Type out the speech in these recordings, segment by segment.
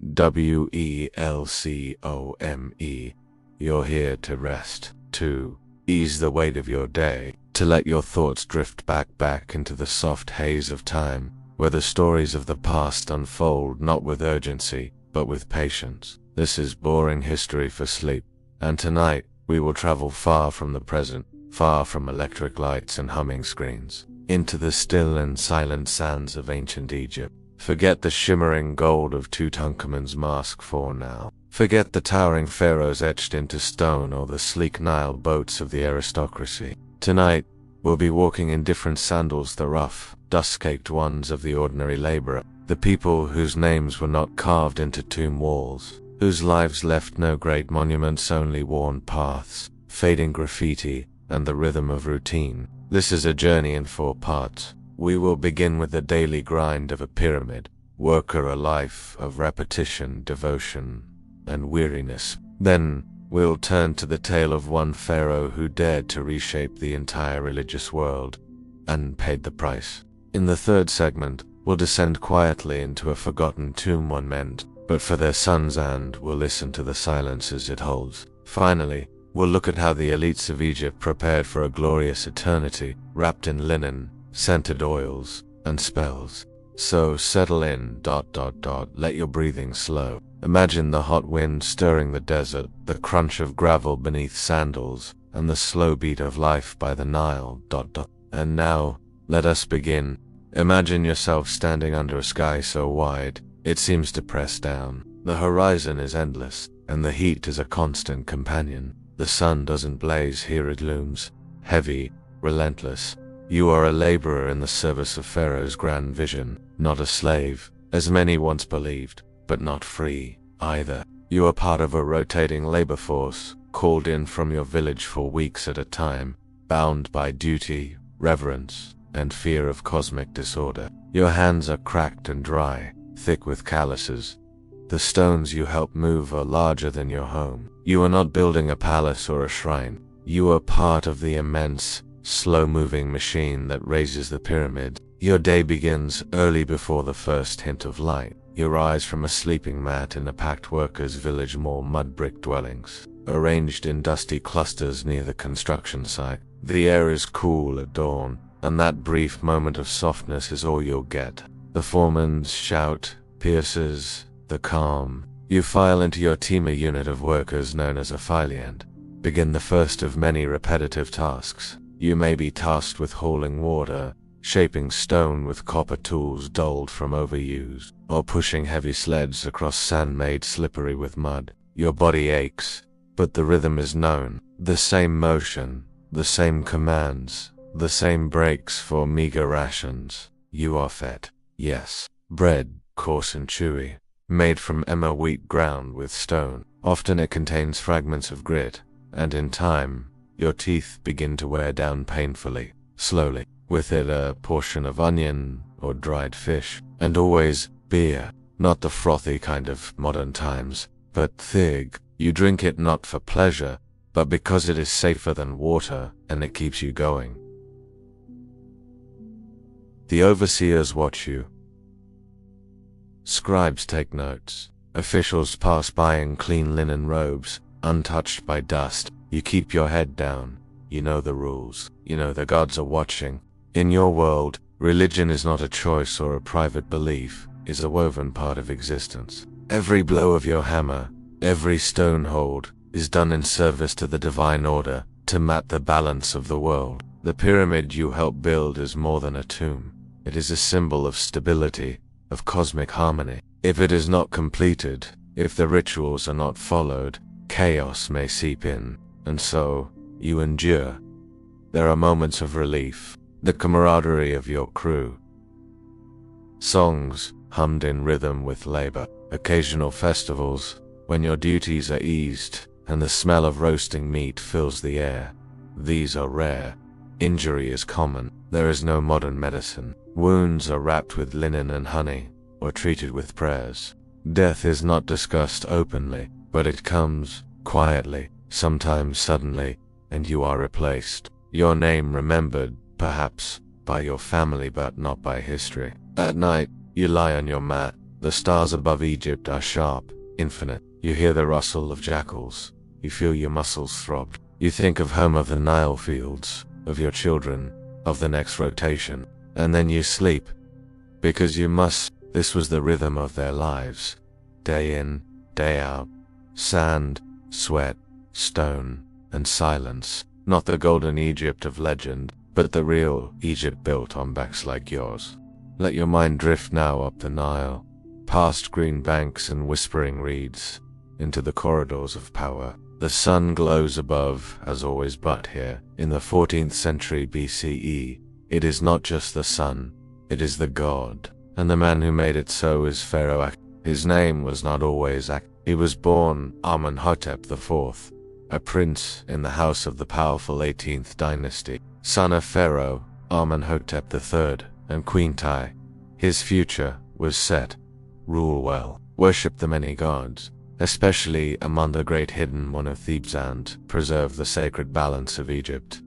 Welcome. You're here to rest, to ease the weight of your day, to let your thoughts drift back into the soft haze of time, where the stories of the past unfold not with urgency, but with patience. This is boring history for sleep, and tonight we will travel far from the present, far from electric lights and humming screens, into the still and silent sands of ancient Egypt. Forget the shimmering gold of Tutankhamun's mask for now. Forget the towering pharaohs etched into stone or the sleek Nile boats of the aristocracy. Tonight, we'll be walking in different sandals, the rough, dust-caked ones of the ordinary laborer, the people whose names were not carved into tomb walls, whose lives left no great monuments, only worn paths, fading graffiti, and the rhythm of routine. This is a journey in 4 parts. We will begin with the daily grind of a pyramid worker, a life of repetition, devotion, and weariness. Then we'll turn to the tale of one pharaoh who dared to reshape the entire religious world and paid the price. In the 3rd segment, we'll descend quietly into a forgotten tomb one meant, but for their sons, and we'll listen to the silences it holds. Finally, we'll look at how the elites of Egypt prepared for a glorious eternity, wrapped in linen, scented oils, and spells. So settle in, let your breathing slow. Imagine the hot wind stirring the desert, the crunch of gravel beneath sandals, and the slow beat of life by the Nile, And now, let us begin. Imagine yourself standing under a sky so wide, it seems to press down. The horizon is endless, and the heat is a constant companion. The sun doesn't blaze, here it looms, heavy, relentless. You are a laborer in the service of Pharaoh's grand vision, not a slave, as many once believed, but not free, either. You are part of a rotating labor force, called in from your village for weeks at a time, bound by duty, reverence, and fear of cosmic disorder. Your hands are cracked and dry, thick with calluses. The stones you help move are larger than your home. You are not building a palace or a shrine. You are part of the immense, slow-moving machine that raises the pyramid. Your day begins early before the first hint of light. You rise from a sleeping mat in a packed workers' village mall, mud brick dwellings, arranged in dusty clusters near the construction site. The air is cool at dawn, and that brief moment of softness is all you'll get. The foreman's shout pierces the calm. You file into your teamer unit of workers known as a filiant. Begin the first of many repetitive tasks. You may be tasked with hauling water, shaping stone with copper tools dulled from overuse, or pushing heavy sleds across sand made slippery with mud. Your body aches, but the rhythm is known. The same motion, the same commands, the same breaks for meager rations. You are fed. Yes, bread, coarse and chewy, made from emmer wheat ground with stone. Often it contains fragments of grit, and in time, your teeth begin to wear down painfully, slowly. With it a portion of onion or dried fish, and always beer, not the frothy kind of modern times, but thick. You drink it not for pleasure, but because it is safer than water and it keeps you going. The overseers watch you. Scribes take notes. Officials pass by in clean linen robes, untouched by dust. You keep your head down. You know the rules. You know the gods are watching. In your world, religion is not a choice or a private belief, is a woven part of existence. Every blow of your hammer, every stone hold, is done in service to the divine order, to map the balance of the world. The pyramid you help build is more than a tomb. It is a symbol of stability, of cosmic harmony. If it is not completed, if the rituals are not followed, chaos may seep in, and so, you endure. There are moments of relief, the camaraderie of your crew. Songs, hummed in rhythm with labor. Occasional festivals, when your duties are eased, and the smell of roasting meat fills the air. These are rare. Injury is common. There is no modern medicine. Wounds are wrapped with linen and honey, or treated with prayers. Death is not discussed openly, but it comes, quietly, sometimes suddenly, and you are replaced. Your name remembered, perhaps, by your family but not by history. At night, you lie on your mat, The stars above Egypt are sharp, infinite. You hear the rustle of jackals. You feel your muscles throb. You think of home of the Nile fields, of your children, of the next rotation. And then you sleep. Because you must. This was the rhythm of their lives. Day in, day out. Sand, sweat, stone, and silence. Not the golden Egypt of legend, but the real Egypt built on backs like yours. Let your mind drift now up the Nile, past green banks and whispering reeds, into the corridors of power. The sun glows above, as always, but here, in the 14th century BCE, it is not just the sun, it is the god. And the man who made it so is Pharaoh Akhenaten. His name was not always Akhenaten. He was born Amenhotep IV, a prince in the house of the powerful 18th dynasty, son of Pharaoh Amenhotep III and Queen Tai. His future was set. Rule well, worship the many gods, especially among the great hidden one of Thebes, and preserve the sacred balance of Egypt.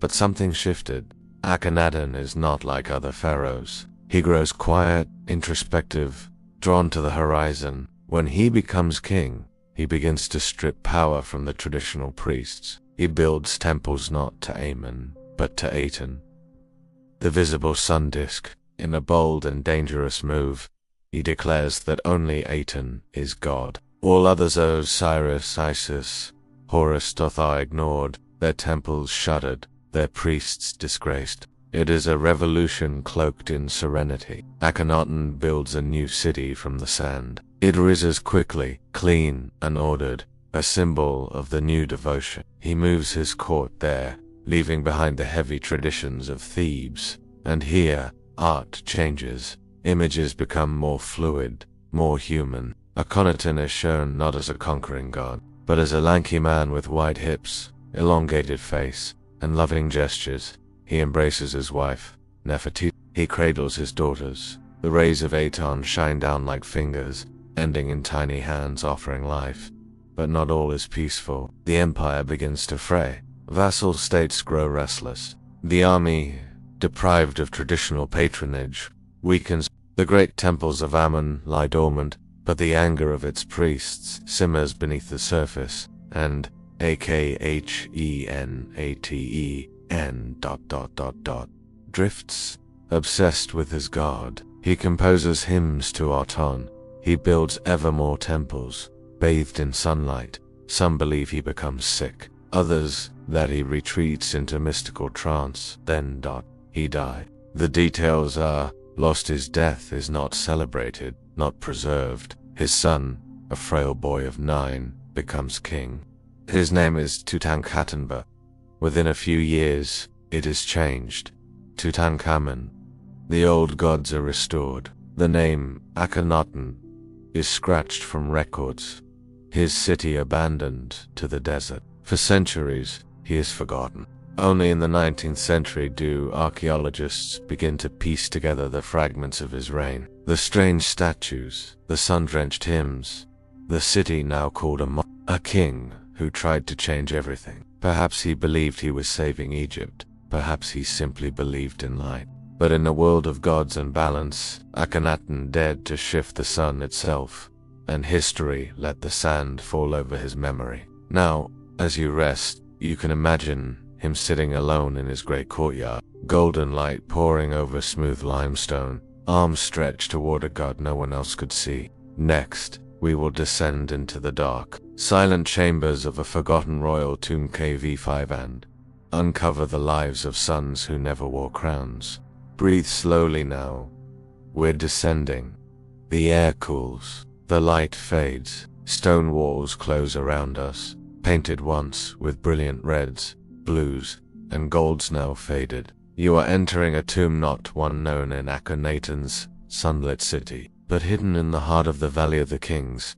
But something shifted. Akhenaten is not like other pharaohs. He grows quiet, introspective, drawn to the horizon. When he becomes king, he begins to strip power from the traditional priests. He builds temples not to Amen, but to Aten, the visible sun disk. In a bold and dangerous move, he declares that only Aten is God. All others, Osiris, Isis, Horus, Thoth, are ignored, their temples shuttered, their priests disgraced. It is a revolution cloaked in serenity. Akhenaten builds a new city from the sand. It rises quickly, clean and ordered, a symbol of the new devotion. He moves his court there, leaving behind the heavy traditions of Thebes. And here, art changes. Images become more fluid, more human. Akhenaten is shown not as a conquering god, but as a lanky man with wide hips, elongated face, and loving gestures. He embraces his wife, Nefertiti. He cradles his daughters. The rays of Aton shine down like fingers, ending in tiny hands offering life. But not all is peaceful. The empire begins to fray. Vassal states grow restless. The army, deprived of traditional patronage, weakens. The great temples of Ammon lie dormant, but the anger of its priests simmers beneath the surface, and Akhenaten ... drifts, obsessed with his god. He composes hymns to Aton. He builds ever more temples, bathed in sunlight. Some believe he becomes sick, others that he retreats into mystical trance. Then he died. The details are lost. His death is not celebrated, not preserved. His son, a frail boy of 9, becomes king. His name is Tutankhaten, but within a few years, it is changed. Tutankhamen. The old gods are restored. The name Akhenaten is scratched from records. His city abandoned to the desert. For centuries, he is forgotten. Only in the 19th century do archaeologists begin to piece together the fragments of his reign. The strange statues, the sun-drenched hymns, the city now called a king who tried to change everything. Perhaps he believed he was saving Egypt. Perhaps he simply believed in light. But in a world of gods and balance, Akhenaten dared to shift the sun itself, and history let the sand fall over his memory. Now, as you rest, you can imagine him sitting alone in his great courtyard, golden light pouring over smooth limestone, arms stretched toward a god no one else could see. Next, we will descend into the dark, silent chambers of a forgotten royal tomb KV5 and uncover the lives of sons who never wore crowns. Breathe slowly now. We're descending. The air cools. The light fades. Stone walls close around us, painted once with brilliant reds, blues, and golds now faded. You are entering a tomb, not one known in Akhenaten's sunlit city, but hidden in the heart of the Valley of the Kings.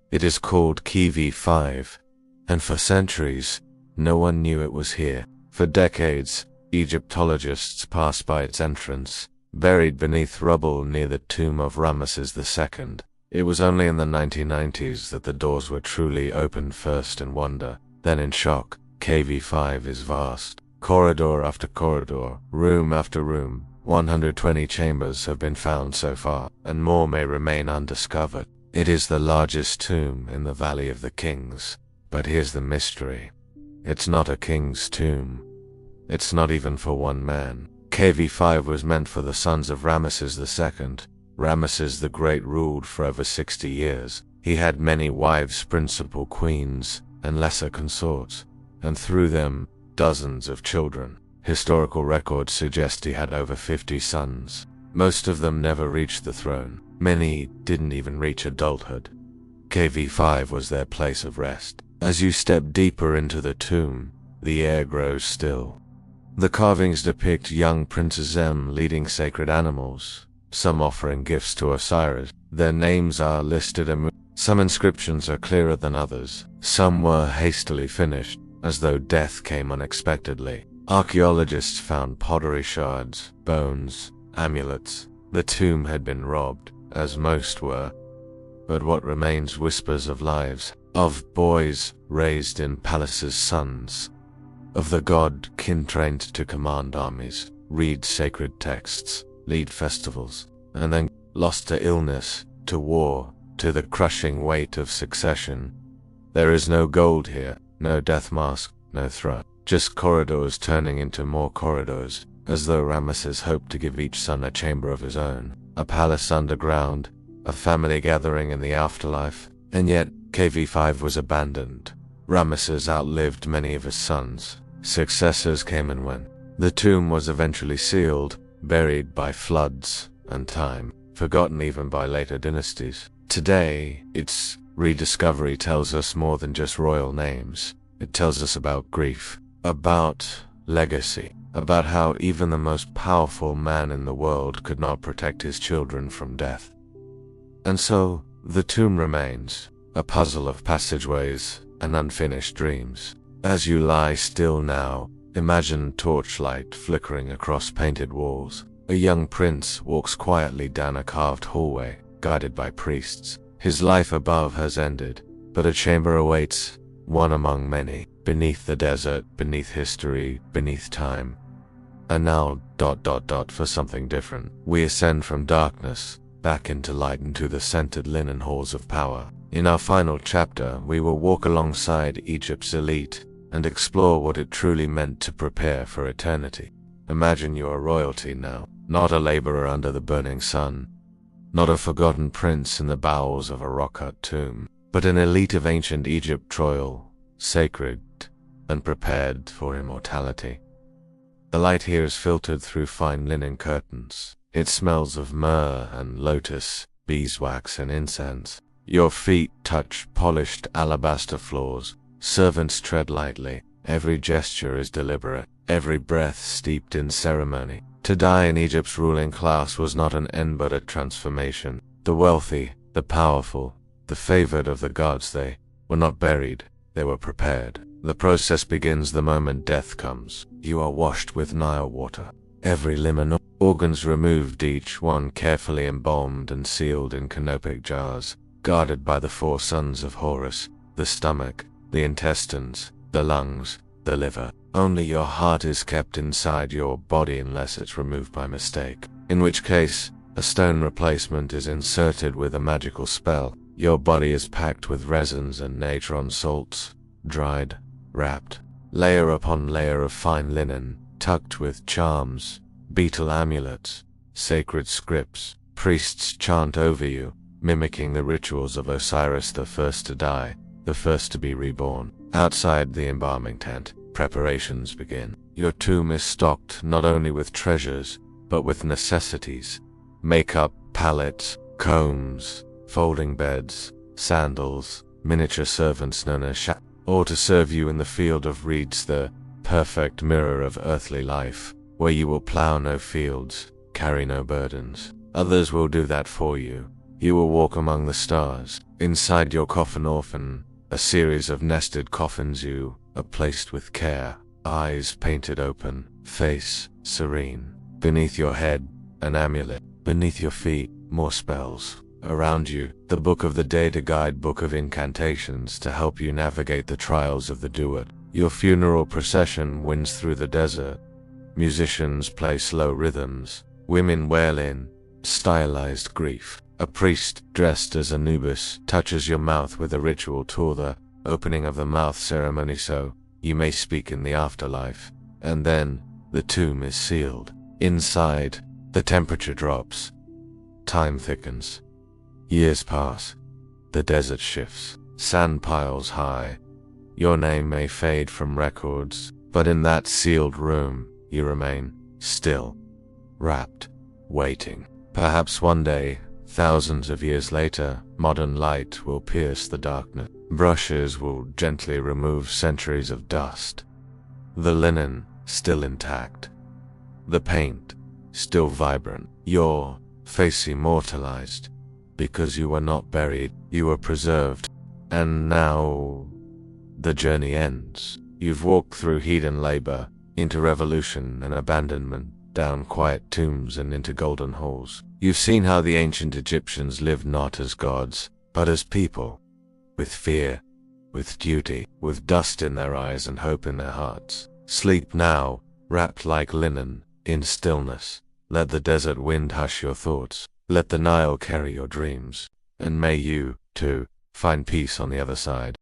It is called KV5, and for centuries, no one knew it was here. For decades, Egyptologists passed by its entrance, buried beneath rubble near the tomb of Ramesses II. It was only in the 1990s that the doors were truly opened, first in wonder, then in shock. KV5 is vast. Corridor after corridor, room after room, 120 chambers have been found so far, and more may remain undiscovered. It is the largest tomb in the Valley of the Kings. But here's the mystery. It's not a king's tomb. It's not even for one man. KV-5 was meant for the sons of Ramesses II. Ramesses the Great ruled for over 60 years. He had many wives, principal queens, and lesser consorts, and through them, dozens of children. Historical records suggest he had over 50 sons. Most of them never reached the throne. Many didn't even reach adulthood. KV-5 was their place of rest. As you step deeper into the tomb, the air grows still. The carvings depict young Princess M leading sacred animals, some offering gifts to Osiris. Their names are listed and some inscriptions are clearer than others. Some were hastily finished, as though death came unexpectedly. Archaeologists found pottery shards, bones, amulets. The tomb had been robbed, as most were. But what remains whispers of lives, of boys raised in palaces, sons of the god, kin trained to command armies, read sacred texts, lead festivals, and then lost to illness, to war, to the crushing weight of succession. There is no gold here, no death mask, no throne, just corridors turning into more corridors, as though Ramesses hoped to give each son a chamber of his own, a palace underground, a family gathering in the afterlife. And yet, KV-5 was abandoned. Ramesses outlived many of his sons. Successors came and went. The tomb was eventually sealed, buried by floods and time, forgotten even by later dynasties. Today, its rediscovery tells us more than just royal names. It tells us about grief, about legacy, about how even the most powerful man in the world could not protect his children from death. And so, the tomb remains, a puzzle of passageways and unfinished dreams. As you lie still now, imagine torchlight flickering across painted walls. A young prince walks quietly down a carved hallway, guided by priests. His life above has ended, but a chamber awaits, one among many, beneath the desert, beneath history, beneath time. And now, for something different. We ascend from darkness, back into light, into the scented linen halls of power. In our final chapter, we will walk alongside Egypt's elite and explore what it truly meant to prepare for eternity. Imagine you are royalty now, not a laborer under the burning sun, not a forgotten prince in the bowels of a rock-cut tomb, but an elite of ancient Egypt, royal, sacred, and prepared for immortality. The light here is filtered through fine linen curtains. It smells of myrrh and lotus, beeswax and incense. Your feet touch polished alabaster floors. Servants tread lightly. Every gesture is deliberate, every breath steeped in ceremony. To die in Egypt's ruling class was not an end but a transformation. The wealthy, the powerful, the favored of the gods, they were not buried, they were prepared. The process begins the moment death comes. You are washed with Nile water. Every limb and organs removed, each one carefully embalmed and sealed in canopic jars, guarded by the 4 sons of Horus, the stomach, the intestines, the lungs, the liver. Only your heart is kept inside your body unless it's removed by mistake, in which case, a stone replacement is inserted with a magical spell. Your body is packed with resins and natron salts, dried, wrapped, layer upon layer of fine linen, tucked with charms, beetle amulets, sacred scripts. Priests chant over you, mimicking the rituals of Osiris, the first to die, the first to be reborn. Outside the embalming tent, preparations begin. Your tomb is stocked not only with treasures, but with necessities. Makeup, palettes, combs, folding beds, sandals, miniature servants known as or to serve you in the field of reeds, the perfect mirror of earthly life, where you will plow no fields, carry no burdens. Others will do that for you. You will walk among the stars. Inside your coffin orphan, a series of nested coffins, you are placed with care, eyes painted open, face serene. Beneath your head, an amulet. Beneath your feet, more spells. Around you, the Book of the Data Guide, book of incantations to help you navigate the trials of the Duat. Your funeral procession winds through the desert. Musicians play slow rhythms, Women wail in stylized grief. A priest dressed as Anubis touches your mouth with a ritual tour, the opening of the mouth ceremony, so you may speak in the afterlife. And then the tomb is sealed. Inside, the temperature drops. Time thickens. Years pass. The desert shifts. Sand piles high. Your name may fade from records, but in that sealed room, you remain still, wrapped, waiting. Perhaps one day, thousands of years later, modern light will pierce the darkness. Brushes will gently remove centuries of dust. The linen still intact. The paint still vibrant. Your face immortalized. Because you were not buried, you were preserved. And now the journey ends. You've walked through heat and labor, into revolution and abandonment, down quiet tombs and into golden halls. You've seen how the ancient Egyptians lived not as gods, but as people, with fear, with duty, with dust in their eyes and hope in their hearts. Sleep now, wrapped like linen, in stillness. Let the desert wind hush your thoughts. Let the Nile carry your dreams. And may you, too, find peace on the other side.